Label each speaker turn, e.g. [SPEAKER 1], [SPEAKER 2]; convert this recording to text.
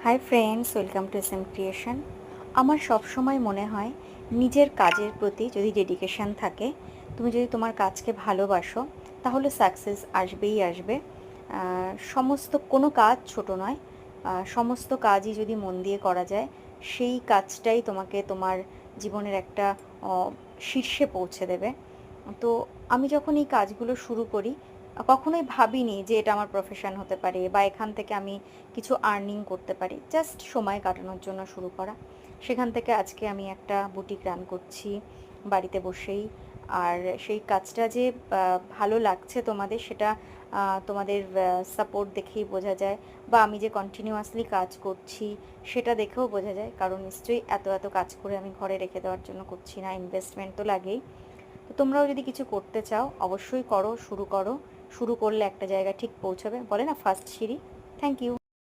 [SPEAKER 1] Hi friends, welcome to SM creation. আমার সবসময় মনে হয় নিজের কাজের প্রতি যদি ডেডিকেশন থাকে, তুমি যদি তোমার কাজকে ভালোবাসো, তাহলে সাকসেস আসবেই আসবে। সমস্ত কোনো কাজ ছোট নয়। সমস্ত কাজই যদি মন দিয়ে করা যায়, সেই কাজটাই তোমাকে তোমার জীবনের একটা শীর্ষে পৌঁছে দেবে। তো আমি যখন এই কাজগুলো শুরু করি, কখনোই ভাবিনি যে এটা আমার প্রফেশন হতে পারে বা এখান থেকে আমি কিছু আর্নিং করতে পারি। জাস্ট সময় কাটানোর জন্য শুরু করা। সেখান থেকে আজকে আমি একটা বুটিক রান করছি বাড়িতে বসেই। আর সেই কাজটা যে ভালো লাগছে তোমাদের, সেটা তোমাদের সাপোর্ট দেখেই বোঝা যায়, বা আমি যে কন্টিনিউয়াসলি কাজ করছি সেটা দেখেও বোঝা যায়। কারণ নিশ্চয়ই এত এত কাজ করে আমি ঘরে রেখে দেওয়ার জন্য করছি না, ইনভেস্টমেন্ট তো লাগেই। তো তোমরাও যদি কিছু করতে চাও অবশ্যই করো, শুরু করো। শুরু করলে একটা জায়গা ঠিক পৌঁছাবে, বলে না ফার্স্ট সিঁড়ি। Thank you.